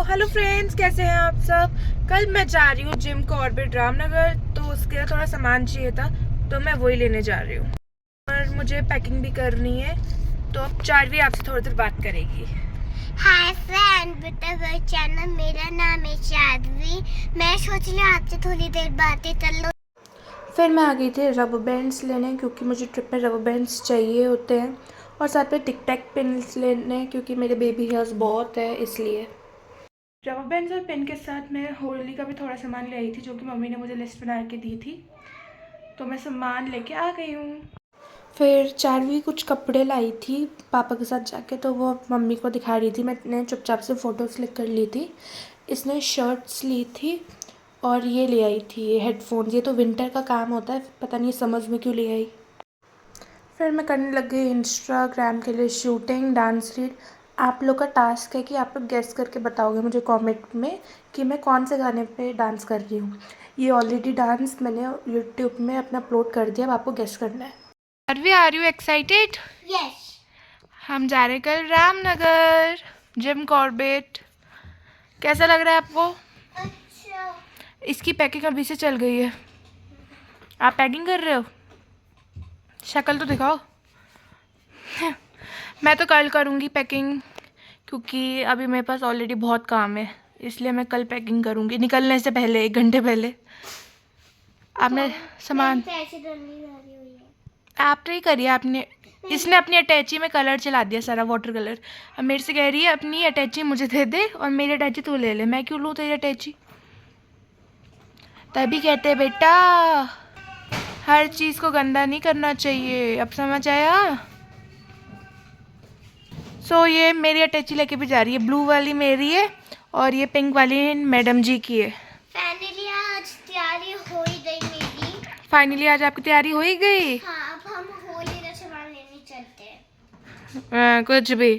Hello friends, कैसे हैं आप सब। कल मैं जा रही हूँ जिम कॉर्बेट रामनगर, तो उसके लिए थोड़ा सामान चाहिए था, तो मैं वही लेने जा रही हूँ और मुझे पैकिंग भी करनी है। तो अब चारवी आपसे थोड़ी देर बात करेगी। हाय फ्रेंड, बेटा चैनल, मेरा नाम है चारवी। मैं सोच रही हूँ आपसे थोड़ी देर बातें कर लो। फिर मैं आ गई थी रबर बैंड्स लेने, क्योंकि मुझे ट्रिप में रबर बैंड्स चाहिए होते हैं, और साथ में टिक टैक पिन्स लेने, क्योंकि मेरे बेबी हेयर्स बहुत है इसलिए। रबर बैंड्स और पेन के साथ मैं होली का भी थोड़ा सामान ले आई थी, जो कि मम्मी ने मुझे लिस्ट बना के दी थी, तो मैं सामान लेके आ गई हूँ। फिर चारवी कुछ कपड़े लाई थी पापा के साथ जाके, तो वो मम्मी को दिखा रही थी। मैंने चुपचाप से फ़ोटोज़ क्लिक कर ली थी। इसने शर्ट्स ली थी और ये ले आई थी ये हेडफोन्स। ये तो विंटर का काम होता है, पता नहीं समझ में क्यों ले आई। फिर मैं करने लग गई इंस्टाग्राम के लिए शूटिंग, डांस रीड। आप लोग का टास्क है कि आप लोग गेस करके बताओगे मुझे कमेंट में कि मैं कौन से गाने पे डांस कर रही हूँ। ये ऑलरेडी डांस मैंने यूट्यूब में अपना अपलोड कर दिया, अब आपको गेस करना है। Are you excited? यस। हम जा रहे हैं कल रामनगर जिम कॉर्बेट। कैसा लग रहा है आपको? अच्छा। इसकी पैकिंग अभी से चल गई है। आप पैकिंग कर रहे हो? शक्ल तो दिखाओ। मैं तो कल करूँगी पैकिंग, क्योंकि अभी मेरे पास ऑलरेडी बहुत काम है, इसलिए मैं कल पैकिंग करूँगी निकलने से पहले, 1 घंटे पहले। आपने सामान आपने ही करिए, आपने इसने अपनी अटैची में कलर चला दिया सारा, वाटर कलर। अब मेरे से कह रही है अपनी अटैची मुझे दे दे और मेरी अटैची तू ले ले। मैं क्यों लूँ तेरी अटैची? तभी कहते हैं बेटा, हर चीज़ को गंदा नहीं करना चाहिए। अब समझ आया? सो ये मेरी अटैची लेके भी जा रही है। ब्लू वाली मेरी है और ये पिंक वाली मैडम जी की है। फाइनली आज तैयारी हो ही गई मेरी। फाइनली आज आपकी तैयारी हो ही गई। हाँ, अब हम होली का सामान लेने चलते हैं। कुछ भी।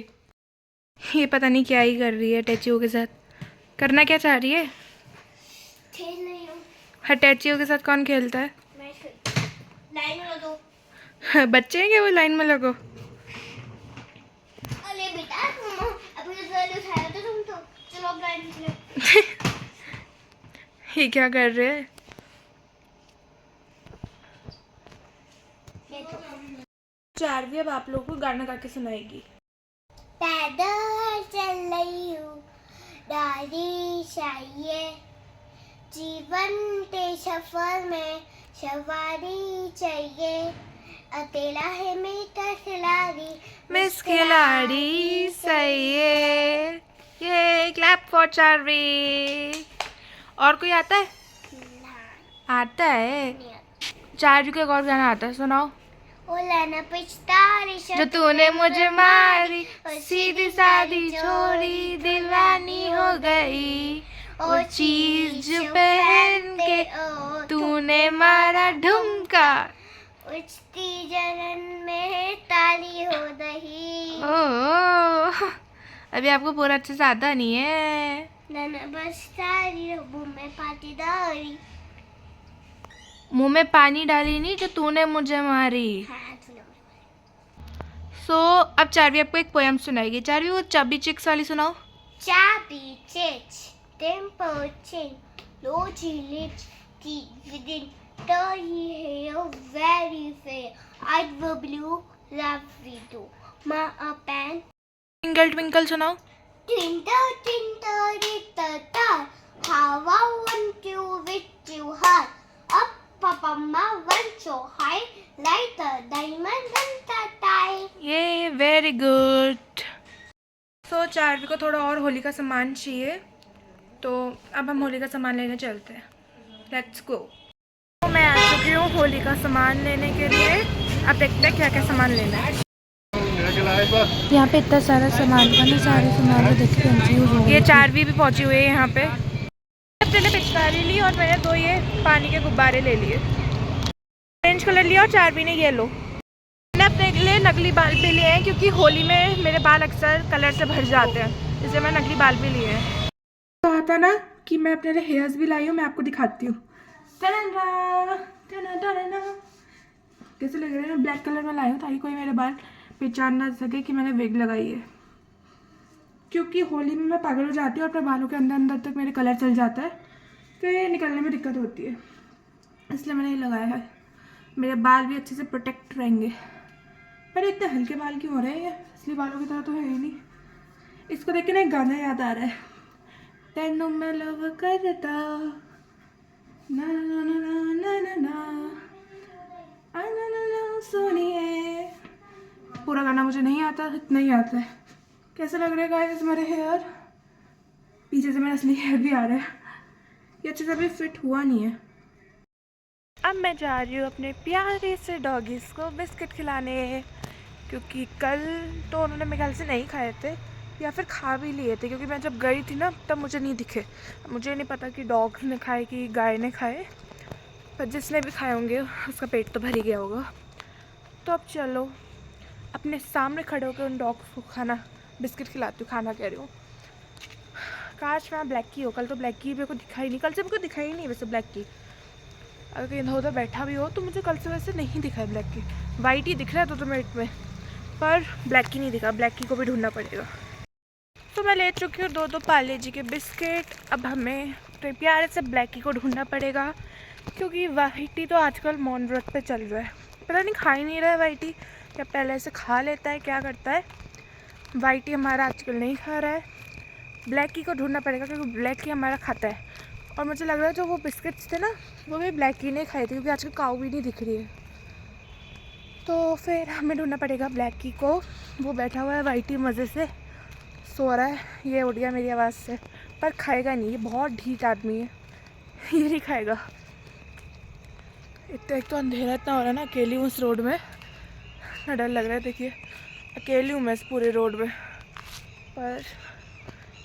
ये पता नहीं क्या ही कर रही है अटैचियों के साथ। करना क्या चाह रही है? खेल रही हूँ। अटैचियों के साथ कौन खेलता है? मैं लाइन में लगो। बच्चे हैं क्या वो? लाइन में लगो। अरे बेटा, अभी तो जल्दी उठाया तो तुम तो। चलो अब लाइन में चलो। ये क्या कर रहे हैं? चारवी अब आप लोगों को गाना गा के सुनाएगी। पैदल चल रही हूँ, डायरी चाहिए, जीवन के सफर में सवारी चाहिए, अकेला है मेरा खिलाड़ी, मिस खिलाड़ी सही है। ये क्लैप फॉर चारवी। और कोई आता है? आता है। चारवी का एक और गाना आता है, सुनाओ। ओ लाना पिचकारी जो तूने मुझे मारी, सीधी सादी छोड़ी, दीवानी हो गई, वो चीज जो पहन के तूने मारा ढुमका, उचती जगन में ताली हो रही। ओ अभी आपको पूरा अच्छे से आता नहीं है। लाना बस तारी मुंह में पाटीदारी। मुंह में पानी डाली नहीं, जो तूने मुझे मारी। सो अब चारवी आपको एक पोएम सुनाएगी। चारवी वो चबी चिक्स वाली सुनाओ। Chubby chits, dimple chin, logy lips, teeth within, curly hair, very fair, eyes were blue, lovely too. Ma a pan, twinkle twinkle सुनाओ। twinkle twinkle little star, how I want you with you heart. Up Papa Ma went so high, like a diamond in the tie. ये very good. सो चारवी को थोड़ा और होली का सामान चाहिए, तो अब हम होली का सामान लेने चलते हैं। Let's go. तो मैं आ चुकी हूँ होली का सामान लेने के लिए। अब देखते हैं क्या क्या सामान लेना है। यहाँ पे इतना सारा सामान का ना, सारे सामान को देख के कंफ्यूज हो गई। ये चारवी भी पहुँची हुई है यहाँ पे। मैंने पिचकारी ली और मैंने 2 ये पानी के गुब्बारे ले लिए। ऑरेंज कलर लिया और चारवी ने येलो। मैंने अपने लिए नकली बाल भी लिए हैं, क्योंकि होली में मेरे बाल अक्सर कलर से भर जाते हैं, इसलिए मैं नकली बाल भी लिए हैं। कहा था ना कि मैं अपने लिए हेयर्स भी लाई हूँ, मैं आपको दिखाती हूँ। कैसे लग रहे हैं? ब्लैक कलर में लाई हूँ ताकि कोई मेरे बाल पहचान ना सके कि मैंने विग लगाई है। क्योंकि होली में मैं पागल हो जाती हूँ और अपने बालों के अंदर अंदर तक मेरे कलर चल जाता है, फिर निकलने में दिक्कत होती है, इसलिए मैंने ये लगाया है। मेरे बाल भी अच्छे से प्रोटेक्ट रहेंगे। पर इतने हल्के बाल क्यों हो रहे हैं ये, इसलिए बालों की तरह तो है ही नहीं। इसको देख के ना एक गाना याद आ रहा है, तेनू मैं लव करता ना ना ना ना ना ना ना ना ना ना सोनिए। पूरा गाना मुझे नहीं आता, इतना ही आता है। कैसा लग रहा है गाइस मेरे हेयर? पीछे से मेरा असली हेयर भी आ रहा है, ये अच्छे से अभी फिट हुआ नहीं है। अब मैं जा रही हूँ अपने प्यारे से डॉगीज़ को बिस्किट खिलाने, क्योंकि कल तो उन्होंने मेरे ख्याल से नहीं खाए थे या फिर खा भी लिए थे, क्योंकि मैं जब गई थी ना तब मुझे नहीं दिखे। मुझे नहीं पता कि डॉग ने खाए कि गाय ने खाए, पर जिसने भी खाए होंगे उसका पेट तो भर ही गया होगा। तो अब चलो अपने सामने खड़े होकर उन डॉग्स को खाना बिस्किट खिलाती हूँ, खाना कह रही हूँ। काश मैं ब्लैक की हो, कल तो ब्लैक की मेरे को दिखाई नहीं, कल से मेरे को दिखाई नहीं वैसे ब्लैक की। अगर कहीं इधर उधर बैठा भी हो तो मुझे कल से वैसे नहीं दिखा है ब्लैक की। वाइट ही दिख रहा है तो मिनट में, पर ब्लैक की नहीं दिखा। ब्लैक की को भी ढूंढना पड़ेगा। तो मैं ले चुकी हूँ 2 पार्ले जी के बिस्किट। अब हमें तो प्यारे से ब्लैक की को ढूंढना पड़ेगा, क्योंकि वाइटी तो आजकल मौन व्रत पे चल रहा है। पता नहीं खा ही नहीं रहा है वाइटी, या पहले से खा लेता है, क्या करता है। वाइटी हमारा आजकल नहीं खा रहा है। ब्लैक की को ढूंढना पड़ेगा, क्योंकि ब्लैक की हमारा खाता है। और मुझे लग रहा है जो वो बिस्किट्स थे ना वो भी ब्लैक की ने खाए थे, क्योंकि आजकल काऊ भी नहीं दिख रही है। तो फिर हमें ढूंढना पड़ेगा ब्लैक की को। वो बैठा हुआ है वाइटी, मज़े से सो रहा है। ये उठ गया मेरी आवाज़ से, पर खाएगा नहीं, ये बहुत ढीठ आदमी है, ये नहीं खाएगा। एक तो अंधेरा इतना हो रहा है ना, अकेली हूँ इस रोड में, इतना डर लग रहा है। देखिए अकेली हूँ मैं इस पूरे रोड में, पर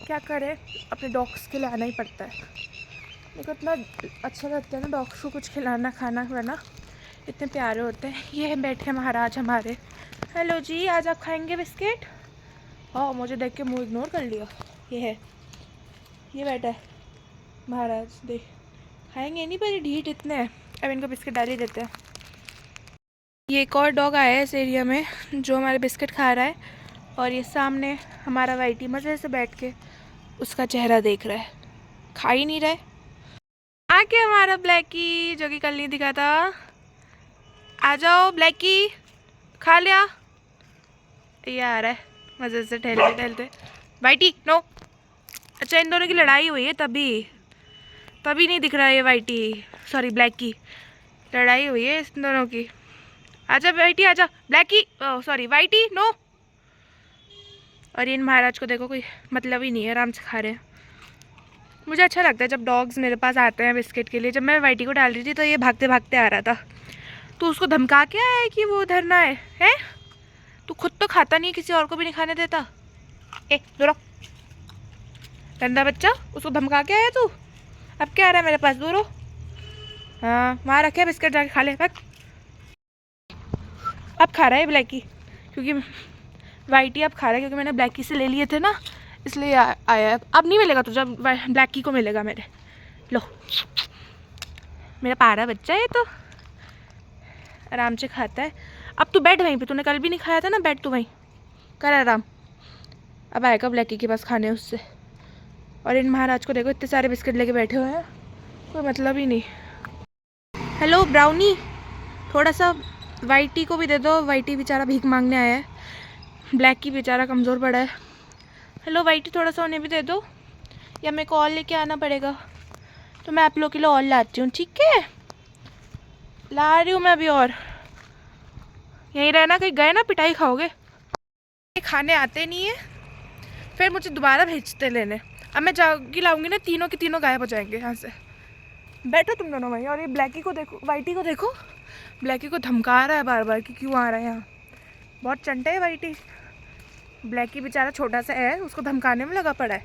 क्या करें, अपने डॉग्स के लिए आना ही पड़ता है। मेरे को इतना अच्छा लगता है ना डॉग्स को कुछ खिलाना, खाना खाना, इतने प्यारे होते हैं। ये बैठे महाराज हमारे। हेलो जी, आज आप खाएंगे बिस्किट? हाँ, मुझे देख के मुंह इग्नोर कर लिया। ये है, ये बैठा है महाराज, देख खाएंगे नहीं, पर ये ढीठ इतने हैं। अब इनको बिस्किट डाल ही देते हैं। ये एक और डॉग आया है इस एरिया में जो हमारे बिस्किट खा रहा है, और ये सामने हमारा वाइटी मज़े से बैठ के उसका चेहरा देख रहा है, खा ही नहीं रहा है। आके हमारा ब्लैकी जो कि कल नहीं दिखा था, आ जाओ ब्लैकी, खा लिया। ये आ रहा है मज़े से टहलते टहलते। वाइटी नो, अच्छा इन दोनों की लड़ाई हुई है तभी नहीं दिख रहा है ये वाइटी, सॉरी ब्लैक की। लड़ाई हुई है इन दोनों की। आजा वाइटी आजा, ब्लैकी सॉरी वाइटी नो। और इन महाराज को देखो, कोई मतलब ही नहीं है, आराम से खा रहे हैं। मुझे अच्छा लगता है जब डॉग्स मेरे पास आते हैं बिस्किट के लिए। जब मैं वाइटी को डाल रही थी तो ये भागते भागते आ रहा था, तो उसको धमका के आया है कि वो उधर ना है। तू खुद तो खाता नहीं, किसी और को भी नहीं खाने देता। ए दूर गंदा बच्चा, उसको धमका के आया तू, अब क्या आ रहा है मेरे पास, दूर हो। हाँ वहाँ रखे बिस्किट, जाके खा ले। अब खा रहा है ब्लैकी, क्योंकि वाइटी अब खा रहा है, क्योंकि मैंने ब्लैकी से ले लिए थे ना, इसलिए आया है। अब नहीं मिलेगा तुझे, अब ब्लैकी को मिलेगा मेरे। लो मेरा प्यारा बच्चा है, तो आराम से खाता है। अब तू बैठ वहीं पे, तूने कल भी नहीं खाया था ना, बैठ तू वहीं कर आराम। अब आएगा ब्लैकी के पास खाने उससे। और इन महाराज को देखो, इतने सारे बिस्किट लेके बैठे हुए हैं, कोई मतलब ही नहीं। हेलो ब्राउनी, थोड़ा सा वाइटी को भी दे दो, वाइटी बेचारा भीख मांगने आया है। ब्लैक की बेचारा कमज़ोर पड़ा है। हेलो वाइटी, थोड़ा सा उन्हें भी दे दो, या मेरे को और लेके आना पड़ेगा? तो मैं आप लोग के लिए और लाती हूँ, ठीक है? ला रही हूँ मैं अभी। और यहीं रहना, कहीं गए ना पिटाई खाओगे। खाने आते नहीं है, फिर मुझे दोबारा भेजते लेने। अब मैं जागी लाऊंगी ना, तीनों के तीनों गायब हो जाएंगे यहाँ से। बैठो तुम दोनों वहीं। और ये ब्लैकी को देखो, वाइटी को देखो, ब्लैकी को धमका रहा है बार बार कि क्यों आ रहा है यहाँ। बहुत चंटे है वाइटी। ब्लैकी बेचारा छोटा सा है, उसको धमकाने में लगा पड़ा है,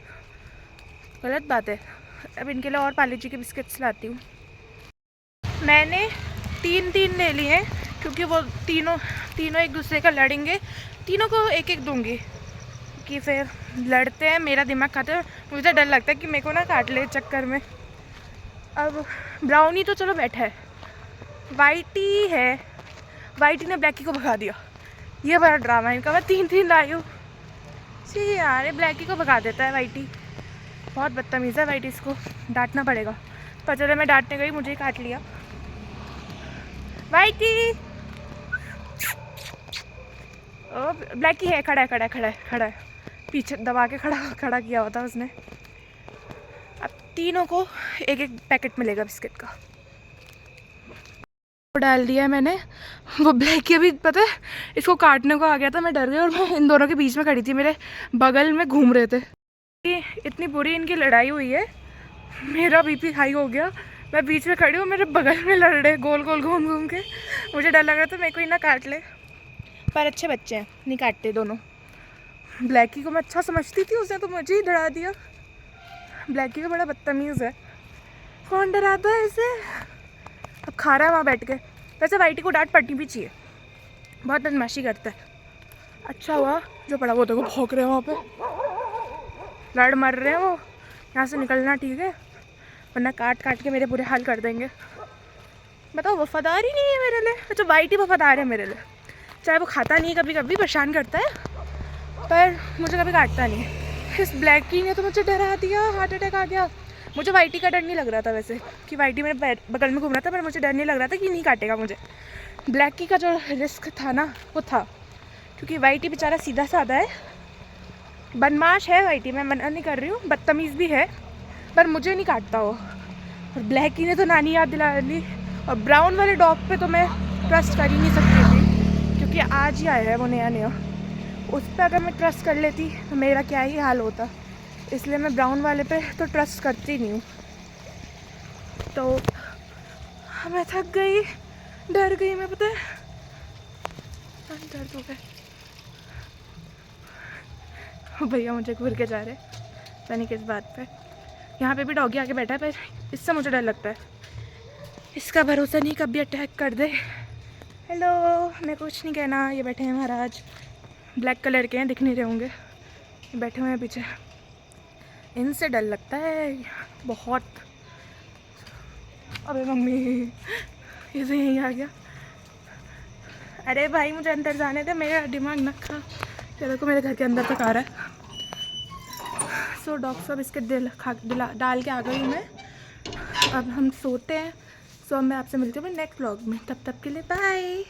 गलत बात है। अब इनके लिए और पार्ले जी के बिस्किट्स लाती हूँ। मैंने 3 ले लिए हैं, क्योंकि वो तीनों एक दूसरे का लड़ेंगे। तीनों को एक एक दूंगी, कि फिर लड़ते हैं, मेरा दिमाग खाते हैं। मुझे डर लगता है कि मेरे को ना काट ले चक्कर में। अब ब्राउनी तो चलो बैठा है, वाइटी है। वाइटी ने ब्लैकी को भगा दिया। ये बड़ा ड्रामा है इनका। मैं 3 लाई हूँ, छी यार, ये ब्लैकी को भगा देता है वाइटी। बहुत बदतमीज़ है वाइटी, इसको डांटना पड़ेगा। पर चलो मैं डांटने गई, मुझे ही काट लिया। वाइटी ओ ब्लैकी है, खड़ा है। पीछे दबा के खड़ा किया हुआ था उसने। अब तीनों को एक एक पैकेट मिलेगा बिस्किट का। डाल दिया है मैंने। वो ब्लैकी अभी पता है इसको काटने को आ गया था, मैं डर गई और मैं इन दोनों के बीच में खड़ी थी, मेरे बगल में घूम रहे थे। इतनी बुरी इनकी लड़ाई हुई है, मेरा बीपी हाई हो गया। मैं बीच में खड़ी हूँ, मेरे बगल में लड़ रहे गोल गोल घूम घूम के। मुझे डर लग रहा था मेरे को ही ना काट ले, पर अच्छे बच्चे हैं, नहीं काटते दोनों। ब्लैकी को मैं अच्छा समझती थी, उसने तो मुझे ही डरा दिया। ब्लैकी को बड़ा बदतमीज़ है, कौन डराता है इसे। अब खा रहा है वहाँ बैठ के। वैसे वाइटी को डांट पड़नी भी चाहिए, बहुत बदमाशी करता है। अच्छा हुआ जो पड़ा वो देखो भौंक रहे हैं वहाँ पे, लड़ मर रहे हैं वो। यहाँ से निकलना ठीक है, वरना काट काट के मेरे बुरे हाल कर देंगे। बताओ, वफादार ही नहीं है मेरे लिए। अच्छा वाइटी वफादार है मेरे लिए, चाहे वो खाता नहीं, कभी कभी परेशान करता है, पर मुझे कभी काटता नहीं। इस ब्लैकी ने तो मुझे डरा दिया, हार्ट अटैक आ गया। मुझे वाइटी का डर नहीं लग रहा था वैसे, कि वाइटी मेरे बगल में घूम रहा था, पर मुझे डर नहीं लग रहा था कि नहीं काटेगा मुझे। ब्लैकी का जो रिस्क था ना वो था, क्योंकि वाइटी बेचारा सीधा साधा है, बदमाश है वाइटी, मैं मना नहीं कर रही हूँ, बदतमीज़ भी है, पर मुझे नहीं काटता वो। और ब्लैकी ने तो नानी याद दिला ली। और ब्राउन वाले डॉग पे तो मैं ट्रस्ट कर ही नहीं सकती थी, क्योंकि आज ही आया है वो नया। उस पर अगर मैं ट्रस्ट कर लेती तो मेरा क्या ही हाल होता, इसलिए मैं ब्राउन वाले पे तो ट्रस्ट करती नहीं हूँ। तो मैं थक गई, डर गई मैं, पता है दर्द हो गया। भैया मुझे घूर के जा रहे, पता नहीं किस बात पे। यहाँ पे भी डॉगी आके बैठा है, पर इससे मुझे डर लगता है, इसका भरोसा नहीं कभी अटैक कर दे। हेलो, मैं कुछ नहीं कहना, ये बैठे हैं महाराज, ब्लैक कलर के हैं, दिख नहीं रहे होंगे, बैठे हुए हैं पीछे। इनसे डर लगता है बहुत। अबे मम्मी, इसे यहीं आ गया। अरे भाई मुझे अंदर जाने दे, मेरा दिमाग न खा। ये देखो मेरे घर के अंदर तक आ रहा है। सो डॉग सब इसके डाल के आ गई मैं। अब हम सोते हैं। सो मैं आपसे मिलती हूँ नेक्स्ट व्लॉग में, तब तक के लिए बाय।